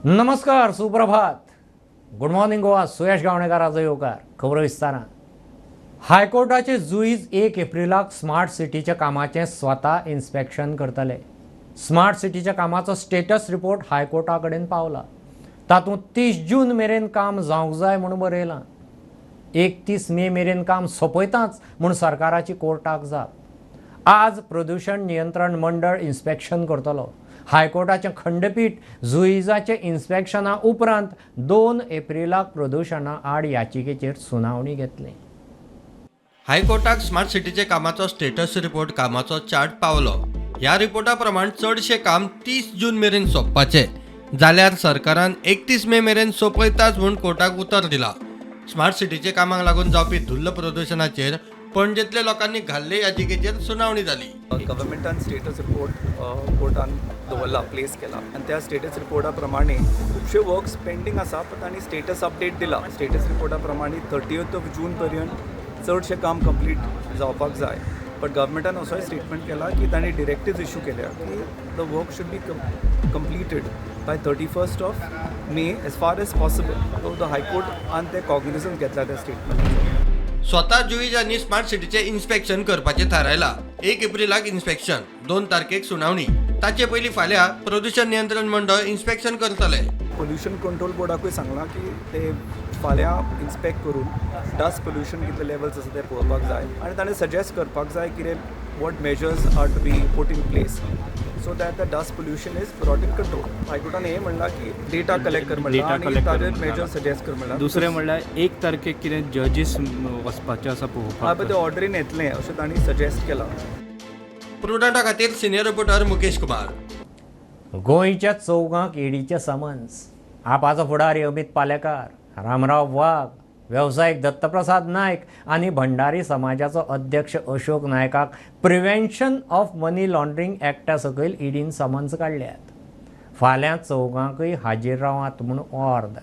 नमस्कार, सुप्रभात. Good morning Goa. Suyash गावणेकाराचो येवकार. खबरो विस्तारान. हायकोर्टाचे जुईज 1 एप्रिलाक स्मार्ट सिटीच्या कामाचें स्वता इन्स्पेक्शन करतले. स्मार्ट सिटीच्या कामाचो स्टेटस रिपोर्ट हायकोर्टा कडेन पावला. तातूंत 30 जून मेरेन काम जावंक जाय म्हणून बरयलां. 31 मे मेरेन काम सोंपयतांच म्हूण सरकाराची कोर्टाक जाप. आज प्रदूषण नियंत्रण मंडळ इन्स्पेक्शन करतलो. हायकोर्टाचें खंडपीठ जुईजाचे इन्स्पेक्शना उपरांत 2 एप्रिलाक प्रदूषणा आड याचिकेचेर सुनावणी घेतली. हायकोर्टाक स्मार्ट सिटीचे कामाचो स्टेटस रिपोर्ट कामाचो चार्ट पावलो. ह्या रिपोर्टा प्रमाण चडशे काम 30 जून मेरेन सोंपपाचे जाल्यार सरकारान 31 मे मेरेन सोंपयताच म्हूण कोर्टाक उतर दिला. स्मार्ट सिटीचे कामाक लागून जावपी धुल्ल प्रदूषणाचेर पणजेंतल्या लोकांनी घाल्ले याचिकेचेर सुनावणी जाली. गव्हर्मेंटान स्टेटस रिपोर्ट कोर्टान दवरला, प्लेस केला आनी त्या स्टेटस रिपोर्टा प्रमाणे खुबशे वर्क्स पेंडींग आसा, पण तांणी स्टेटस अपडेट दिला. स्टेटस रिपोर्टा प्रमाणे 30 जून पर्यंत चडशे काम कंप्लीट जावपाक जाय. बट गव्हर्मेंटान असोय स्टेटमेंट केला की तांणी डिरेक्टिव्ज इश्यू केल्या की the work should be completed by 31 May as far as possible. So the हायकोर्टान ते कॉग्निझन्स घेतला त्या स्टेटमेंटाचो. स्वता जुईजांनी स्मार्ट सिटीचे इन्स्पेक्शन करपाचे थारायला. 1 एप्रिलाक इन्स्पेक्शन, 2 तारखेक सुनावणी. ताचे पयलीं फाल्यां प्रदूषण नियंत्रण मंडळ इन्स्पेक्शन करतले. पोल्युशन कंट्रोल बोर्डाकूय सांगलां की ते फाल्यां इन्स्पेक्ट करून डस्ट पोल्युशन कितले लेवल्स आसा ते पळोवपाक जाय आनी ताणें सजेस्ट करपाक जाय कितें what measures are to be put in place so that the dust pollution is brought in control. हायकोर्टान हें म्हणलां की डेटा कलेक्ट कर म्हणलां आनी ताजेर मेजर सजेस्ट कर म्हणलां. दुसरें म्हणल्यार 1 तारखेक कितें जजीस वचपाचें आसा पळोवपाक. ते ऑर्डरीन येतलें अशें तांणी सजेस्ट केलां. प्रुडंटा खातीर सिनियर रिपोर्टर मुकेश कुमार. गोंयच्या चौगांक ईडीचे समन्स. आपाचो फुडारी अमित पालेकार, रामराव वाघ, वेवसायीक दत्तप्रसाद नायक आनी भंडारी समाजाचो अध्यक्ष अशोक नायकाक प्रिव्हेन्शन ऑफ मनी लॉन्ड्रिंग एक्टा सकयल ईडीन समन्स काडल्यात. फाल्यां चौगांकय हाजीर रावात म्हूण ऑर्द.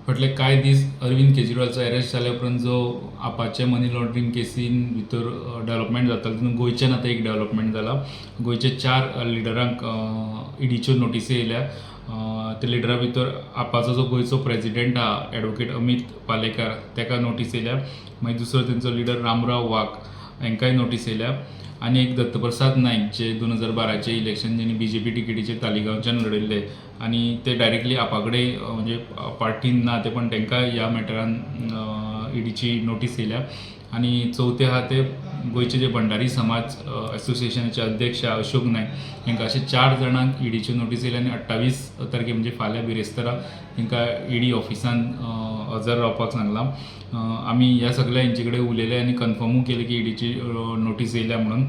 फाटले कांय दीस अरविंद केजरीवालचो अरेस्ट जाल्या उपरांत जो आपाचे मनी लॉन्ड्रिंग केसीन भितर डेव्हलपमेंट जाता तितून गोंयच्यान आतां एक डेव्हलपमेंट जाला. गोंयचे 4 लिडरांक ईडीच्यो नोटीसी येयल्या. त्या लिडरा भितर आपाचो जो गोंयचो प्रेजिडेंट आहा एडवोकेट अमित पालेकार ताका नोटीस येयल्या. मागीर दुसरो तेंचो लिडर रामराव वाघ हांकांय नोटीस येयल्या. आनी एक दत्तप्रसाद नायक जे 2012चे इलेक्शन जेणी BJP टिकेटीचेर तालिगांवच्यान लढयल्ले आनी ते डायरेक्टली आपा कडेन म्हणजे पार्टीन ना ते पण तांकां ह्या मॅटरान ईडीची नोटीस येयल्या. आनी चवथे आहा ते गोंयचे जे भंडारी समाज असोसिएशनाचे अध्यक्ष अशोक नायक हांकां अशे 4 जाणांक ईडीच्यो नोटीस येयल्या आनी 28 तारखे म्हणजे फाल्यां बिरेस्तारा तांकां ईडी ऑफिसान हजर रावपाक सांगलां. आमी ह्या सगळ्या हेंचे कडेन उलयले आनी कन्फर्मूय केले की ईडीची नोटीस येयल्या म्हणून.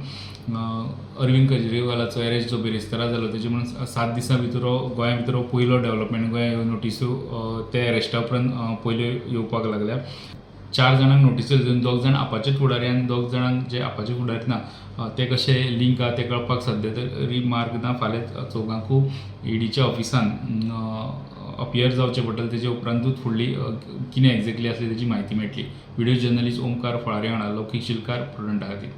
अरविंद केजरीवालाचो अरेस्ट जो बिरेस्तारा जालो तेजे म्हणून 7 दिसां भितर गोंया भितर पयलो डेव्हलपमेंट. गोंया ह्यो नोटीसो ते अरेस्टा उपरांत पयल्यो येवपाक लागल्या. 4 जाणांक नोटीसो दिवन 2 जाण आपाचे फुडारी आनी 2 जाणांक जे आपाचे फुडारी ना ते कशे लिंक आहा ते कळपाक सद्या तरी मार्ग ना. फाल्यां चौगांकूय ईडीच्या ऑफिसान अपियर जावचें पडटलें. तेजे उपरांतूच फुडली कितें एक्झॅक्टली आसली तेजी म्हायती मेळटली. व्हिडिओ जर्नलिस्ट ओमकार फळारी हांगा लौकीक शिलकार प्रुडंटा खातीर.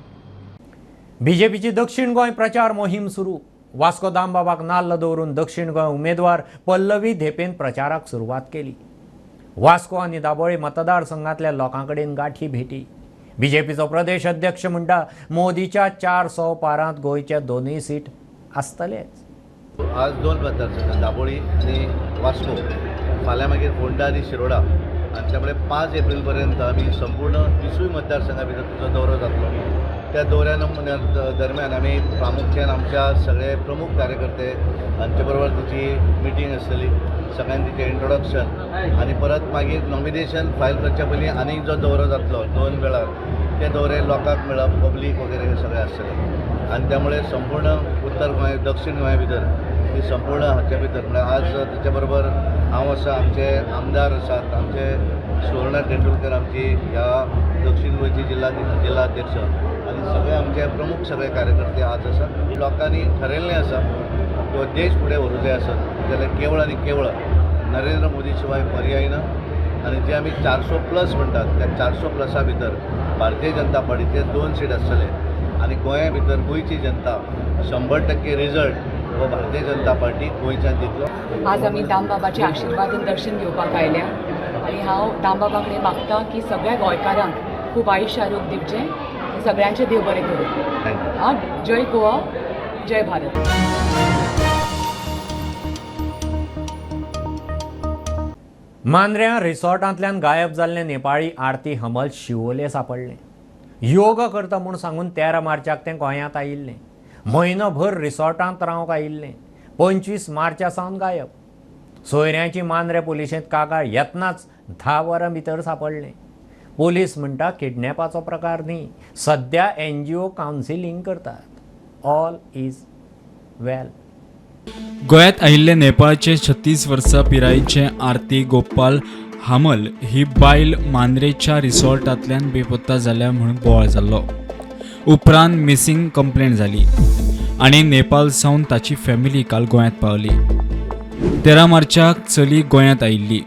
बीजेपीची दक्षिण गोंय प्रचार मोहीम सुरू. वास्को दामबाबाक नाल्ल दवरून दक्षिण गोंय उमेदवार पल्लवी धेपेन प्रचाराक सुरवात केली. वास्को आनी दाबोळे मतदारसंघांतल्या लोकां कडेन गाठी भेटी. बीजेपीचो प्रदेश अध्यक्ष म्हणटा मोदीच्या 400 पारांत गोंयचे 2 सीट आसतलेच. आज 2 मतदारसंघ दाबोळी आनी वास्को, फाल्यां मागीर फोंडा आनी शिरोडा आनी त्यामुळे 5 एप्रिल पर्यंत आमी संपूर्ण 20 मतदारसंघा भितर तुजो दौरो जातलो. त्या दौऱ्या दरम्यान आमी प्रामुख्यान आमच्या सगळे प्रमुख कार्यकर्ते हांचे बरोबर तुजी मिटींग आसतली. सगळ्यांक तिचें इंट्रोडक्शन आनी परत मागीर नॉमिनेशन फायल करच्या पयलीं आनीक जो दौरो जातलो 2 वेळार ते दौरे लोकांक मेळप, पब्लीक वगैरे सगळें आसतलें. आनी त्यामुळे संपूर्ण उत्तर गोंय दक्षिण गोंया भितर ही संपूर्ण हाच्या भितर म्हळ्यार आज तेच्या बरोबर हांव आसा, आमचे आमदार आसात, आमचे सुवर्णा तेंडुलकर आमची ह्या दक्षिण गोंयची जिल्हाध्यक्ष आनी सगळे आमचे प्रमुख सगळे कार्यकर्ते आज आसात. लोकांनी ठरयल्लें आसा तो देश फुडें व्हरूंक जाय आसत जाल्यार केवळ आनी केवळ नरेंद्र मोदी शिवाय पर्याय ना. आनी जे आमी 400+ म्हणटात त्या 400+ भितर भारतीय जनता पार्टीचे 2 सीट आसतले आनी गोंया भितर गोंयची जनता 100% रिजल्ट हो भारतीय जनता पार्टी गोंयच्यान दितलो. आज आमी दामबाबाचे आशिर्वादन दर्शन घेवपाक आयल्या आनी हांव दामबाबा कडेन मागतां की सगळ्या गोंयकारांक खूब आयुश्य आरोग्य दिवचें, सगळ्यांचें देव बरें करूं. थँक्यू. जय गोवा, जय भारत. मांद्र्या रिसॉर्टांतल्यान गायब जाल्ले नेपाळी आरती हमल शिवोले सापडले. योग करता म्हूण सांगून 13 मार्चाक ते गोंयांत आयिल्ले. म्हयनोभर रिसॉर्टांत रावंक आयिल्ले. 25 मार्चा सावन गायब. सोयऱ्याची मांद्रे पुलिशेंत कागाळ येतनाच 10 वरां भितर सापडले. पोलीस म्हणटा किडनॅपाचो प्रकार न्ही, सद्या NGO कावन्सिलींग करतात. ऑल इज वेल. गोंयांत आयिल्ले नेपाळचे 36 वर्सां पिरायेचे आरती गोपाल हामल ही बायल मांद्रेच्या रिसॉर्टांतल्यान बेपत्ता जाल्या म्हणून बोवाळ जाल्लो. उपरांत मिसींग कंप्लेंट जाली आनी नेपाळ सावन ताची फॅमिली काल गोंयांत पावली. 13 मार्चाक चली गोंयांत आयिल्ली.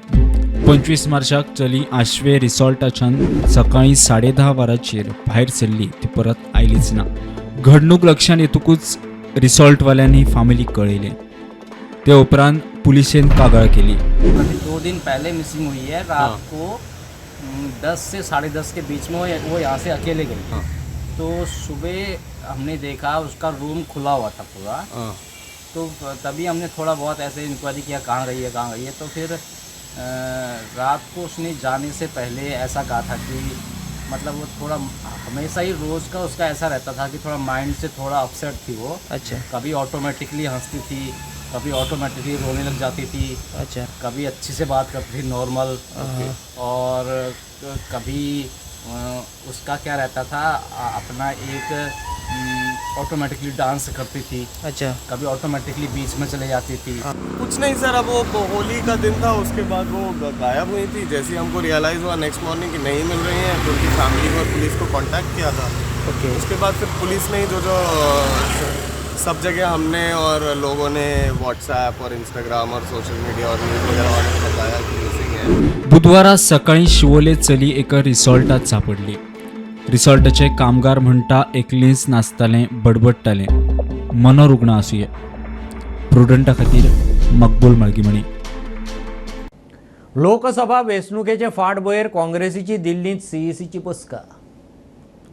25 मार्चाक चली आशवे रिसॉर्टाच्यान सकाळीं 10:30 वरांचेर भायर सरली. ती परत आयलीच ना. घडणूक लक्षांत येतकूच रिसॉर्टवाल्यांनी फॅमिलीक कळयलें. ते उपरांत पुलिशेन कागाळ केली. अभी 2 दिन पहले मिसिंग हुई है. रात को 10 से 10:30 के बीच में वो यहाँ से अकेले गई. तो सुबह हमने देखा उसका रूम खुला हुआ था पूरा. तो तभी हमने थोड़ा बहुत ऐसे इंक्वायरी किया कहाँ गई है. तो फिर रात को उसने जाने से पहले ऐसा कहा था कि मतलब वो थोड़ा हमेशा ही रोज़ का उसका ऐसा रहता था कि थोड़ा माइंड से थोड़ा अपसेट थी वो. अच्छा. कभी ऑटोमेटिकली हंसती थी, कभी ऑटोमेटिकली रोने लग जाती थी. अच्छा. कभी अच्छी से बात करती थी नॉर्मल. और कभी उसका क्या रहता था अपना एक ऑटोमेटिकली डांस करती थी. अच्छा. कभी ऑटोमेटिकली बीच में चले जाती थी. कुछ नहीं सर, अब वो होली का दिन था, उसके बाद वो गायब हुई थी. जैसे ही हमको रियलाइज़ हुआ नेक्स्ट मॉर्निंग कि नहीं मिल रही हैं, तो उनकी फैमिली और पुलिस को कांटेक्ट किया था. ओके. उसके बाद फिर पुलिस ने जो सब जगह हमने और लोगों ने व्हाट्सएप और इंस्टाग्राम और सोशल मीडिया और न्यूज़ वगैरह वाले को बताया कि मिसिंग है. बुधवारा सकाळी शिवोले चली एका रिसॉर्टात सापडली. रिसॉर्टाचे कामगार म्हणटा एकलींच नाचताले, बडबडटाले, मनोरुग्ण आसूये. प्रुडंटा खातीर मकबूल मळगिमणी. लोकसभा वेंचणुकेचे फाटभुंयेर काँग्रेसीची दिल्लींत CECची बसका.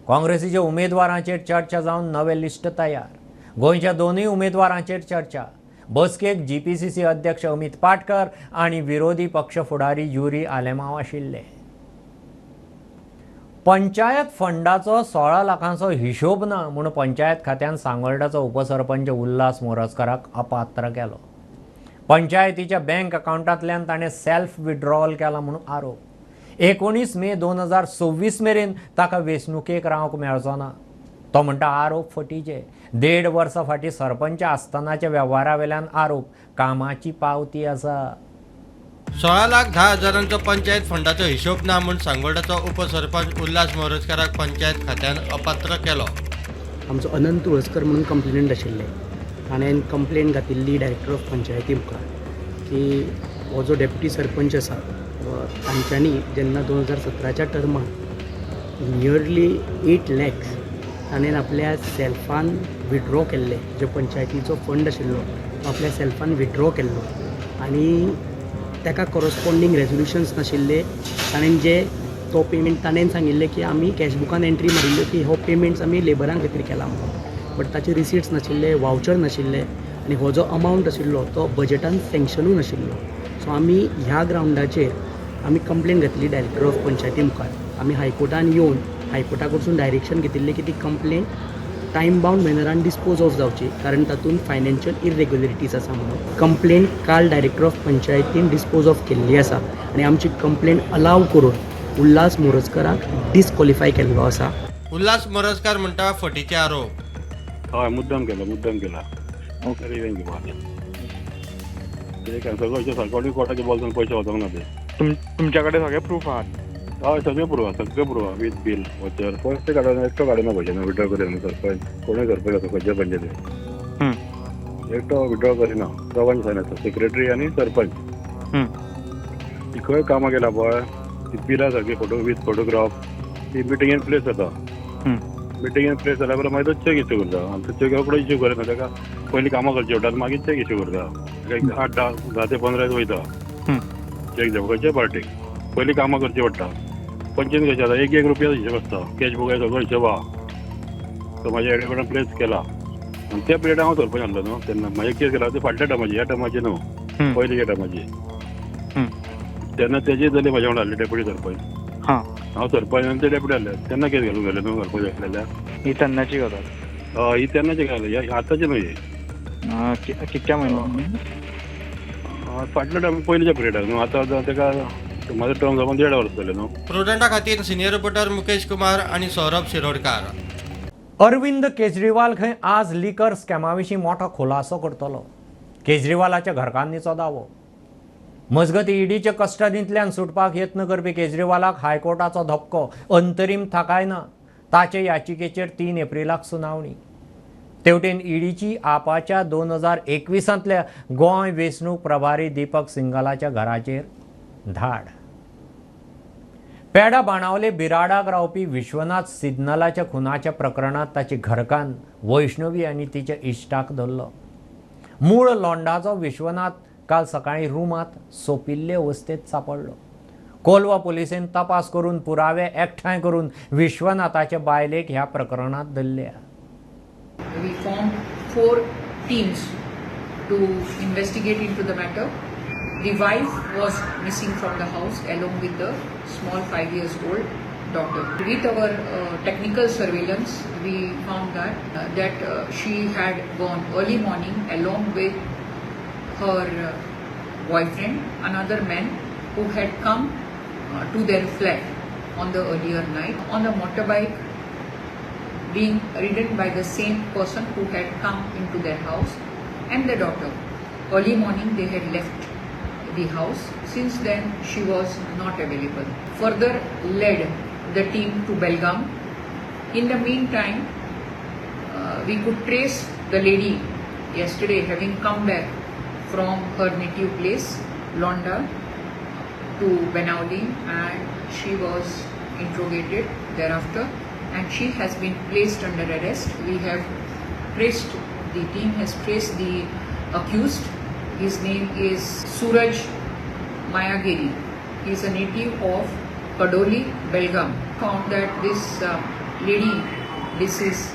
काँग्रेसीच्या उमेदवारांचेर चर्चा जावन नवें लिस्ट तयार. गोंयच्या दोनूय उमेदवारांचेर चर्चा. बसकेक GPCC अध्यक्ष अमित पाटकर आनी विरोधी पक्ष फुडारी युरी आलेमांव आशिल्ले. पंचायत फंडाचो 16 लाखांचो हिशोब ना म्हूण पंचायत खात्यान सांगोळडाचो उपसरपंच उल्हास मोरजकाराक अपात्र केलो. पंचायतीच्या बँक अकाउंटांतल्यान ताणें सेल्फ विड्रॉवल केला म्हणून आरोप. 19 मे 2026 मेरेन ताका वेंचणुकेक रावंक मेळचो ना. तो म्हणटा आरोप फटीचे. 1.5 वर्सां फाटीं सरपंच आसतनाच्या वेव्हारा वेल्यान आरोप. कामाची पावती आसा. 16,10,000 पंचायत फंडाचो हिशोब ना म्हूण सांगोळडाचो उपसरपंच उल्हास मोरजकाराक पंचायत खात्यान अपात्र केलो. आमचो अनंत तुळसकर म्हणून कंप्लेंट आशिल्ले. हांवें कंप्लेंट घातिल्ली डायरेक्टर ऑफ पंचायती मुखार की हो जो डेप्युटी सरपंच आसा तांच्यांनी जेन्ना 2017च्या टर्माक नियरली 8 lakhs ताणें आपल्या सेल्फान विड्रॉ केल्ले. जो पंचायतीचो फंड आशिल्लो तो आपल्या सेल्फान विड्रॉ केल्लो आनी ताका कॉरस्पॉन्डिंग रेजोल्युशन्स नाशिल्ले. ताणें जे तो पेमेंट ताणें सांगिल्ले की आमी कॅशबुकान एंट्री मारिल्ल्यो की हो पेमेंट्स आमी लेबरां खातीर केला म्हणून. बट ताचे रिसिट्स नाशिल्ले, वावचर नाशिल्ले आनी हो जो अमावंट आशिल्लो तो बजेटान सँक्शनूय नाशिल्लो. सो आमी ह्या ग्रावंडाचेर आमी कंप्लेंट घातली डायरेक्टर ऑफ पंचायती मुखार. आमी हायकोर्टान येवन हायकोर्टा कडसून डायरेक्शन घेतिल्लें की ती कंप्लेंट टायम बाउंड मॅनरान डिस्पोज ऑफ जावची, कारण तातूंत फायनान्शियल इरेग्युलरिटीज आसा म्हणून. कंप्लेंट काल डायरेक्टर ऑफ पंचायतीन डिस्पोज ऑफ केल्ली आसा आनी आमची कंप्लेंट अलाव करून उल्हास मोरजकाराक डिस्क्वॉलिफाय केल्लो आसा. उल्हास मोरजकार म्हणटा फटीचे आरोप. हय, मुद्दाम केला. सरकारी कोर्टाच्या बॉल्सान पयशे वचोंक ना ते. तुमच्या कडेन सगळे प्रूफ आहात? हय, सगळे प्रूफ वीथ बिल वचर. पयशे काडून एकटो काडूना पयशे विड्रॉ करीना सरपंच. कोणूय सरपंच आसा खंयच्या पंचायतीन एकटो विड्रॉ करिना. दोगांची सायन आसा, सेक्रेटरी आनी सरपंच. ती खंय कामां केला पळय ती बिलां सारकी वीथ फोटोग्राफ ती मिटिंगेन प्लेस जाता. मिटिंगेन प्लेस जाल्या उपरांत मागीर तो चॅक इश्यू करता. आनी तो चॅक रोखडो इश्यू करिना. ताका पयलीं कामां करची पडटात मागीर चॅक इश्यू करता एक 8-10 ते 15 दीस वयता चॅक करचे पार्टीक पयलीं कामां करची पडटा पंचीन कशें जाता 1 रुपया हिशोब आसता कॅश बुकाय सगळो हिशोब आहा तो म्हाज्या एडेकडे प्लेस केला आनी त्या पिरियड हांव सरपंच आसलो न्हू तेन्ना म्हाजे केस केला ते फाटल्या टायमाची ह्या टायमाची न्हू पयलींच्या टायमाची तेन्ना तेजी जाली म्हाज्या वांगडा आहली डेप्युटी सरपंच हांव सरपंच आनी ते डेप्युटी आहले तेन्ना केस घालून गेले न्हू सरपंच आसलेल्या ही तेन्नाची गजाल ही तेन्नाची घाल आतांची न्हू ही कितक्या म्हयन्याक फाटल्या टायम पयलींच्या पिरियडाक न्हू आतां तेका माझं टर्म जावन 1.5 वर्स जाले न्हू प्रुडंटा खातीर सिनियर रिपोर्टर मुकेश कुमार आणि सौरभ शिरोडकार. अरविंद केजरीवाल खंय आज लिकर स्कॅमा विशीं मोठो खुलासो करतलो. केजरीवालाच्या घरकान्नीचो दावो. मजगती ईडीच्या कस्टडींतल्यान सुटपाक यत्न करपी केजरीवालाक हायकोर्टाचो धपको. अंतरीम थाकाय ना. ताचे याचिकेचेर 3 एप्रिलाक सुनावणी. तेवटेन ईडीची आपाच्या 2021तल्या गोंय वेंचणूक प्रभारी दीपक सिंगलाच्या घराचेर धाड. पेडा बाणावले बिराडाक रावपी विश्वनाथ सिग्नलाच्या खुनाच्या प्रकरणात ताची घरकान्न वैष्णवी आनी तिच्या इश्टाक धरलो. मूळ लोंडाचो विश्वनाथ काल सकाळी रुमांत सोंपिल्ले अवस्थेत सापडलो. कोलवा पुलिसेन तपास करून पुरावे एकठांय करून विश्वनाथाचे बायलेक ह्या प्रकरणात धरल्या. We formed 4 teams to investigate into the matter. The wife was missing from the house along with the small 5 years old daughter. With our technical surveillance, we found that she had gone early morning along with her boyfriend, another man who had come to their flat on the earlier night on the motorbike, being ridden by the same person who had come into their house and the daughter. Early morning they had left the house. Since then she was not available. Further led the team to Belgaum. In the meantime, we could trace the lady yesterday having come back from her native place, Londa, to Benauli, and she was interrogated thereafter and she has been placed under arrest. The team has traced the accused. His name is Suraj Mayagiri. He is a native of Kadoli, Belgaum. Found that this lady, this is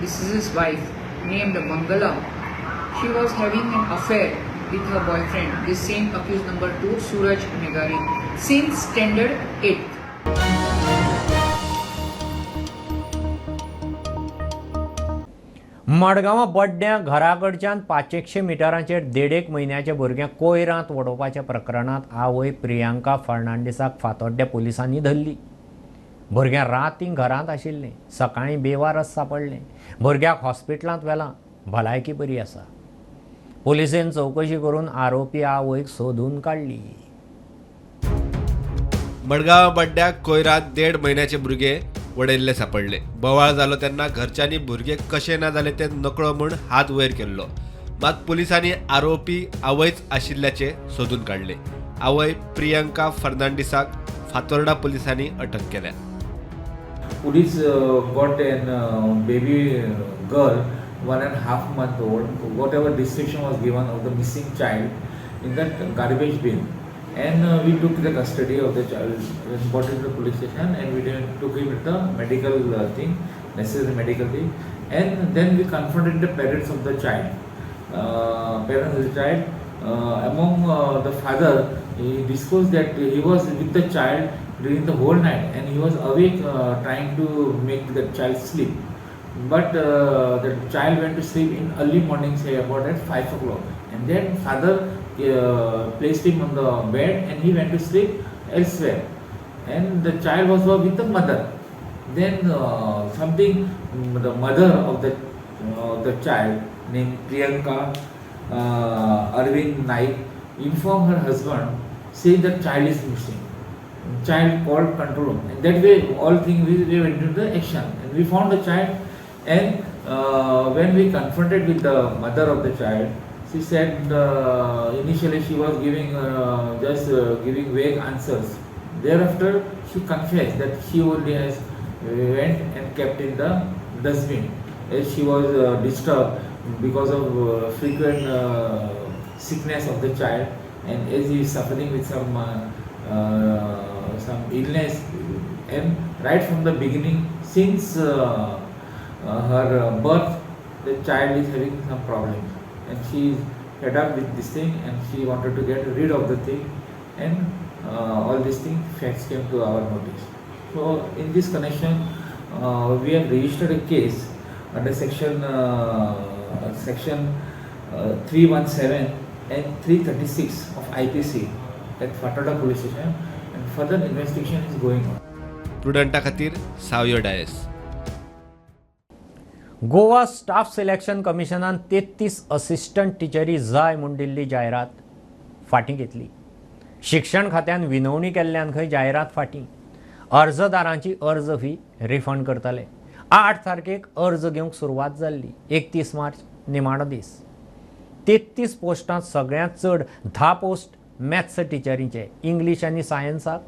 his wife, named Mangala. She was having an affair with her boyfriend, this same accused number 2, Suraj Megari, since standard 8th. मडगांवां बड्ड्या घराकडच्यान 500 मिटरांचेर 1.5 म्हयन्याच्या भुरग्याक कोयरांत वडोवपाच्या प्रकरणात आवय प्रियांका फर्नांडिसाक फातोड्ड्या पुलिसांनी धरली. भुरग्यां रातीं घरांत आशिल्लें. सकाळीं बेवारस सापडलें. भुरग्याक हॉस्पिटलांत व्हेलां. भलायकी बरी आसा. पुलिसेन चवकशी करून आरोपी आवयक सोदून काडली. मडगांव बड्ड्याक कोयरात 1.5 म्हयन्याचे भुरगे वडयल्ले सापडले. बोवाळ जालो तेन्ना घरच्यांनी भुरगे कशे ना जाले ते नकळो म्हूण हात वयर केल्लो. मात पुलिसांनी आरोपी आवयच आशिल्ल्याचे सोदून काडले. आवय प्रियंका फर्नांडिसाक फातोर्डा पुलिसांनी अटक केल्या. Police got a baby girl, 1.5 month old. Whatever description was given of the missing child in that garbage bin, and we took the custody of the child, brought it to the police station, and we took him with the medical thing, necessary medical thing, and then we confronted the parents of the child. Among the father, he disclosed that he was with the child during the whole night and he was awake trying to make the child sleep. But the child went to sleep in early morning, say about at 5 o'clock. And then father placed him on the bed and he went to sleep elsewhere. And the child was with the mother. Then the mother of the child named Priyanka Arvind Naik informed her husband saying that child is missing. Child called control room, and that way all things we went into the action and we found the child. And when we confronted with the mother of the child, she said initially she was giving giving vague answers. Thereafter she confessed that she only has went and kept in the dustbin as she was disturbed because of frequent sickness of the child, and as he is suffering with some illness, and right from the beginning, since her birth, the child is having some problems, and she is fed up with this thing, and she wanted to get rid of the thing, and all these facts came to our notice. So in this connection, we have registered a case under section 317 and 336 of IPC at Fatada police station, and further investigation is going on. प्रुडंटा खातीर सावयो डायस. Goa staff selection कमिशनान 33 assistant टिचरी जाय म्हूण दिल्ली जायरात फाटीं घेतली. शिक्षण खात्यान विनवणी केल्ल्यान खंय जायरात फाटीं. अर्जदारांची अर्ज फी रिफंड करतले. 8 तारखेक अर्ज घेवंक सुरवात जाल्ली. 31 मार्च निमाणो दीस. 33 पोस्टांत सगळ्यांत चड 10 पोस्ट मॅथ्स टिचरीचे, इंग्लीश आनी सायन्साक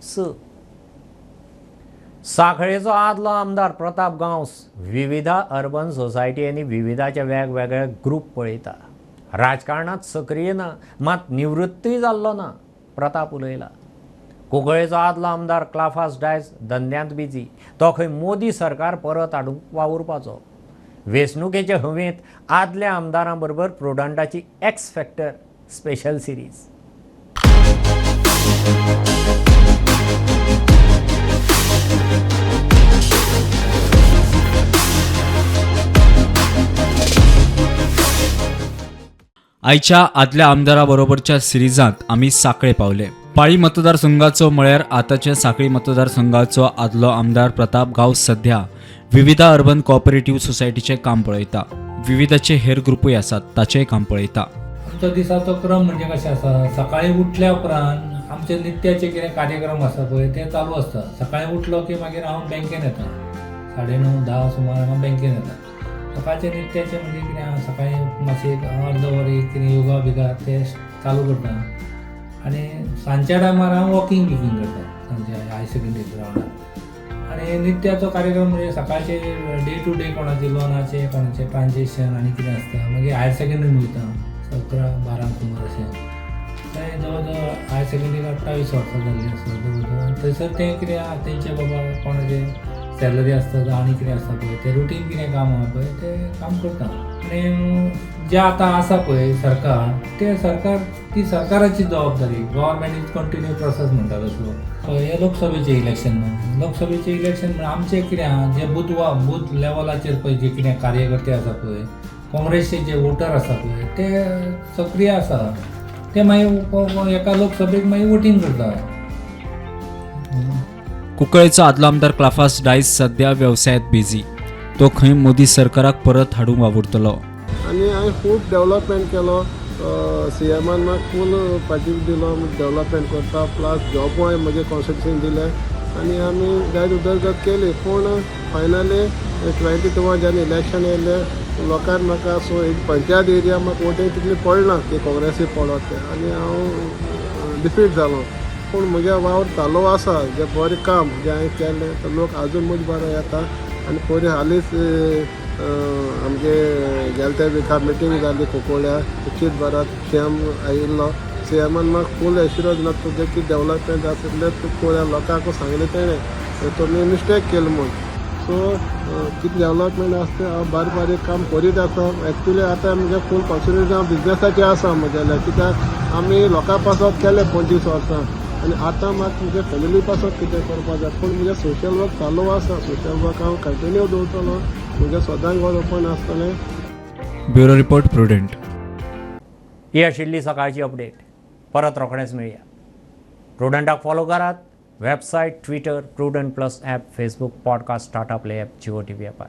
6. सांखळेचो आदलो आमदार प्रताप गांवस विविधा अर्बन सोसायटी आनी विविधाचे वेगवेगळे ग्रूप पळयता. राजकारणांत सक्रीय ना, मात निवृत्तूय जाल्लो ना. प्रताप उलयला. कुंकळेचो आदलो आमदार क्लाफास डायस धंद्यांत बिजी. तो खंय मोदी सरकार परत हाडूंक वावुरपाचो. वेंचणुकेचे हवेंत आदल्या आमदारां बरोबर प्रुडंटाची एक्स फॅक्टर स्पेशल सिरीज. आयच्या आदल्या आमदाराबरोबरच्या सिरिजांत आमी सांखळे पावले. पाळी मतदारसंघाचो म्हळ्यार आतांच्या सांखळी मतदारसंघाचो आदलो आमदार प्रताप गांवस सध्या विविधा अर्बन कोऑपरेटिव्ह सोसायटीचें काम पळयता. विविधाचे हेर ग्रुपूय आसात ताचेंय काम पळयता. आमचो दिसाचो क्रम म्हणजे कशें आसा, सकाळीं उठल्या उपरांत आमचे नित्याचे कितें कार्यक्रम आसा पळय ते चालू आसता. सकाळीं उठलो की मागीर हांव बँकेन येता. 9:30-10 सुमार हांव बँकेन येता. सकाळचे नित्याचे म्हणजे कितें हांव सकाळीं मातशें अर्द वर कितें योगा बिगा ते चालू करता. आनी सांजच्या टायमार हांव वॉकिंग करता सांजच्या हायर सेकंडरी ग्रावंडार. आनी नित्याचो कार्यक्रम म्हणजे सकाळचे डे टू डे कोणाचे लोनाचे, कोणाचे ट्रान्झॅक्शन आनी कितें आसता. मागीर हायर सेकंडरीन वयता 11-12 सुमार अशें. थंय जवळ जवळ हायर सेकंडरीक 28 वर्सां जाल्लीं आसा जवळ जवळ. थंयसर तें कितें आहा तेंचे बाबा कोणाचे सॅलरी आसता जावं आनी कितें आसता पळय ते रुटीन कितें काम आहा पळय ते काम करता. आनी जें आतां आसा पळय सरकार, ते सरकार ती सरकाराची जबाबदारी. गव्हर्मेंट इज कंटिन्यू प्रोसेस म्हणटा तसो. हे लोकसभेचें इलेक्शन न्हू. लोकसभेचें इलेक्शन म्हणजे आमचें कितें आहा जे बूथ लेवलाचेर पळय जे कितें कार्यकर्ते आसा पळय, काँग्रेसचे जे वोटर आसा पळय ते सक्रीय आसा. ते मागीर एका लोकसभेक मागीर वोटींग करता. कुंकळेचो आदलो आमदार क्लाफास डायस सध्या वेवसायांत बिजी. तो खंय मोदी सरकाराक परत हाडूंक वावुरतलो. आनी हांवें खूब डेवलपमेंट केलो. CMान म्हाका फूल पार्टीक दिलो डेवलपमेंट करता. प्लस जॉबूय म्हजे कॉन्स्टिट्युशन दिले आनी आमी जायत उदरगत केली. पूण फायनली 22 जेन्ना इलेक्शन येयलें लोकांनी म्हाका सो पंचायत एरिया म्हाका वोटींग तितली पडना की काँग्रेसी पडत तें आनी हांव डिफीट जालो. पूण म्हज्या वावर चालू आसा. जें बरें काम जें हांवें केलें तर लोक आजून म्हजे बरो येता. आनी पयलीं हालींच आमगे गेले ते विका मिटींग जाली कुंकळ्या 25 बरात CM आयिल्लो. CMान म्हाका फूल एश्युरन्स दिलो तुजें कितें डेवलपमेंट आसा तितलें कुंकळ्या लोकांक सांगलें तेणें तुमी मिस्टेक केलें म्हूण. सो कितें डेवलपमेंट आसा तें हांव बारीक काम करीत आसा. एक्चुली आतां म्हजें फूल कॉन्सन्ट्रेशन हांव बिजनेसाचें आसा म्हगेलें. कित्याक आमी लोकां पासत केलें 25 वर्सां आनी आतां म्हाका म्हजे फॅमिली पासत कितें करपाक जाय. पूण म्हजें सोशल वर्क चालू आसा. सोशल वर्क हांव कंटिन्यू दवरतलो. म्हजें सदांच ओपन आसतलें. Bureau report prudent. ही आशिल्ली सकाळची अपडेट. परत रोखडेंच मेळया. प्रुडंटाक फॉलो करात. Website, twitter, Prudent plus+ app, Facebook, podcast, Tata play app, Jio TV ॲपार.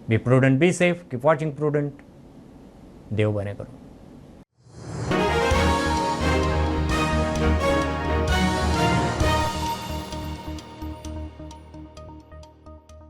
Be Prudent, be safe, keep watching Prudent. देव बरें करूं.